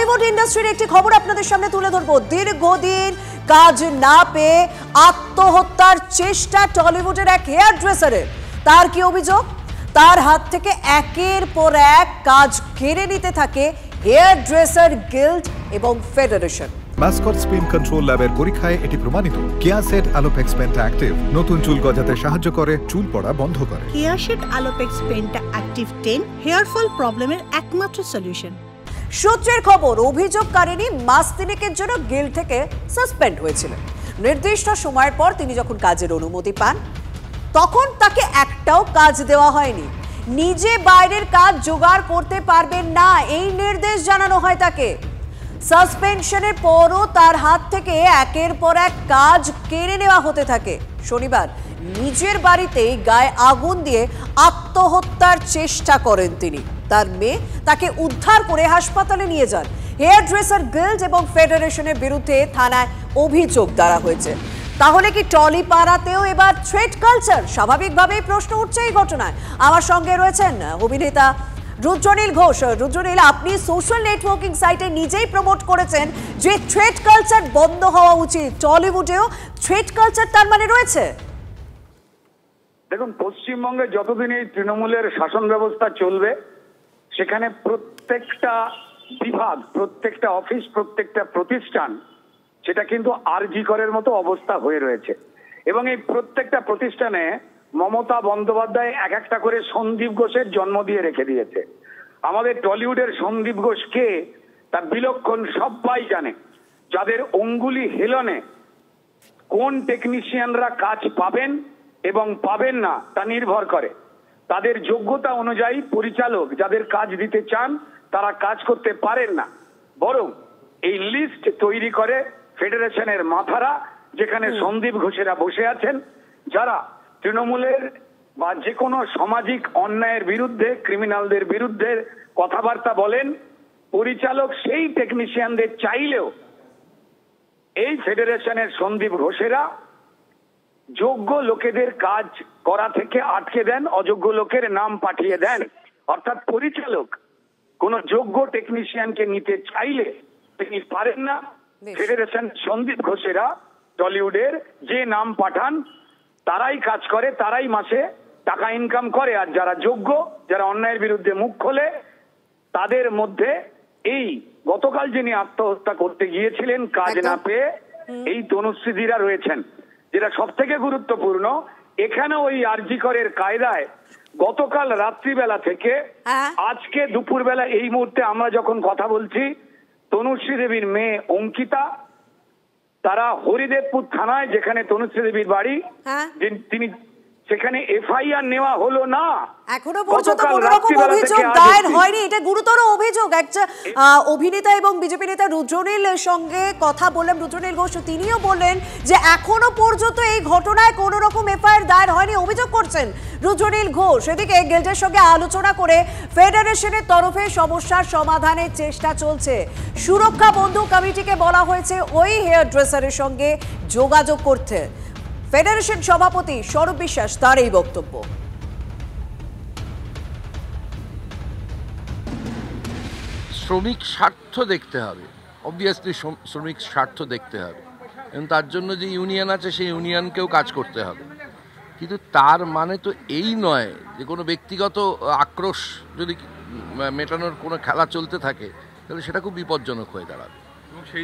Tollywood ইন্ডাস্ট্রির একটি খবর আপনাদের সামনে তুলে ধরবো। দীর্ঘদিন কাজ না পেয়ে আত্মহত্যার চেষ্টা টলিউডের এক হেয়ার ড্রেসারের। তার কি অভিযোগ? তার হাত থেকে একের পর এক কাজ কেড়ে নিতে থাকে হেয়ার ড্রেসার গিল্ড এবং ফেডারেশন। মাস্কট স্পিন কন্ট্রোল ল্যাবের পরীক্ষায় এটি প্রমাণিত। কেয়াসেট অ্যালোপেক্স পেন্টা অ্যাক্টিভ নতুন চুল গজাতে সাহায্য করে, চুল পড়া বন্ধ করে। কেয়াসেট অ্যালোপেক্স পেন্টা অ্যাক্টিভ 10 হেয়ার ফল প্রবলেমের একমাত্র সলিউশন। সূত্রের খবর, অভিযোগকারিনী মাস তিনেকের জন্য গিল্ড থেকে সাসপেন্ড হয়েছিলেন। নির্দিষ্ট সময়ের পর তিনি যখন কাজের অনুমতি পান তখন তাকে একটাও কাজ দেওয়া হয়নি। নিজে বাইরের কাজ জোগাড় করতে পারবেন না এই নির্দেশ জানানো হয় তাকে। সাসপেনশনের পরও তার হাত থেকে একের পর এক কাজ কেড়ে নেওয়া হতে থাকে। শনিবার নিজের বাড়িতেই গায়ে আগুন দিয়ে আত্মহত্যার চেষ্টা করেন তিনি। তার মেয়ে তাকে উদ্ধার করে হাসপাতালে নিয়ে যান। হেয়ার ড্রেসার গিল্ড এবং ফেডারেশনের বিরুদ্ধে থানায় অভিযোগ দ্বারা হয়েছে। তাহলে কি টলি পাড়াতেও এবার থ্রেট কালচার? স্বাভাবিকভাবেই প্রশ্ন উঠছে এই ঘটনায়। আমার সঙ্গে রয়েছেন অভিনেতা রুদ্রনীল ঘোষ। রুদ্রনীল, আপনি সোশ্যাল নেটওয়ার্কিং সাইটে নিজেই প্রমোট করেছেন যে থ্রেট কালচার বন্ধ হওয়া উচিত। টলিউডেও থ্রেট কালচার তার মানে রয়েছে? দেখুন, পশ্চিমবঙ্গে যতদিন এই তৃণমূলের শাসন ব্যবস্থা চলবে সেখানে প্রত্যেকটা বিভাগ, প্রত্যেকটা অফিস, প্রত্যেকটা প্রতিষ্ঠান সেটা কিন্তু আরজি করের মতো অবস্থা হয়ে রয়েছে। এবং এই প্রত্যেকটা প্রতিষ্ঠানে মমতা বন্দ্যোপাধ্যায় এক একটা করে সন্দীপ ঘোষের জন্ম দিয়ে রেখে দিয়েছে। আমাদের টলিউডের সন্দীপ ঘোষ কে তার বিলক্ষণ সবাই জানে। যাদের অঙ্গুলি হেলনে কোন টেকনিশিয়ানরা কাজ পাবেন এবং পাবেন না তা নির্ভর করে। তাদের যোগ্যতা অনুযায়ী পরিচালক যাদের কাজ দিতে চান তারা কাজ করতে পারেন না, বরং এই লিস্ট তৈরি করে ফেডারেশনের মাথারা, যেখানে সন্দীপ ঘোষেরা বসে আছেন, যারা তৃণমূলের বা যে কোনো সামাজিক অন্যায়ের বিরুদ্ধে, ক্রিমিনালদের বিরুদ্ধে কথাবার্তা বলেন। পরিচালক সেই টেকনিশিয়ানদের চাইলেও এই ফেডারেশনের সন্দীপ ঘোষেরা যোগ্য লোকেদের কাজ করা থেকে আটকে দেন, অযোগ্য লোকের নাম পাঠিয়ে দেন। অর্থাৎ পরিচালক কোন যোগ্য টেকনিশিয়ানকে নিতে চাইলে তিনি পারেন না। ফেডারেশন সন্দীপ ঘোষেরা টলিউডের যে নাম পাঠান তারাই কাজ করে, তারাই মাসে টাকা ইনকাম করে। আর যারা যোগ্য, যারা অন্যায়ের বিরুদ্ধে মুখ খোলে, তাদের মধ্যে এই গতকাল যিনি আত্মহত্যা করতে গিয়েছিলেন কাজ না পেয়ে, এই তনুশ্রীদিরা রয়েছেন। যেটা সব থেকে গুরুত্বপূর্ণ, এখানে ওই আরজি করের কায়দায় গতকাল রাত্রিবেলা থেকে আজকে দুপুরবেলা এই মুহূর্তে আমরা যখন কথা বলছি, তনুশ্রী দেবীর মেয়ে অঙ্কিতা তারা হরিদেবপুর থানায়, যেখানে তনুশ্রী দেবীর বাড়ি, তিনি সেখানে এফআইআর নেওয়া হলো না। এখনো পর্যন্ত কোনো রকম অভিযোগ দায়ের হয়নি। এটা গুরুতর অভিযোগ। একটা অভিনেতা এবং বিজেপি নেতা রুদ্রনীল সঙ্গে কথা বললাম, রুদ্রনীল ঘোষ, তিনিও বললেন যে এখনো পর্যন্ত এই ঘটনায় কোনো রকম এফআইআর দায়ের হয়নি, অভিযোগ করছেন রুদ্রনীল ঘোষ। এদিকে গিল্ডের সঙ্গে আলোচনা করে ফেডারেশনের তরফে সমস্যার সমাধানের চেষ্টা চলছে। সুরক্ষা বন্ধু কমিটিকে বলা হয়েছে ওই হেয়ার ড্রেসারের সঙ্গে যোগাযোগ করতে। ফেডারেশন সভাপতি স্বরূপ বিশ্বাস, তার এই বক্তব্য। শ্রমিক স্বার্থ দেখতে হবে, অবভিয়াসলি শ্রমিক স্বার্থ দেখতে হবে, এবং তার জন্য যে ইউনিয়ন আছে সেই ইউনিয়নকেও কাজ করতে হবে। কিন্তু তার মানে তো এই নয় যে কোনো ব্যক্তিগত আক্রোশ যদি মেটানোর কোনো খেলা চলতে থাকে তাহলে সেটা খুব বিপজ্জনক হয়ে দাঁড়াবে। এবং সেই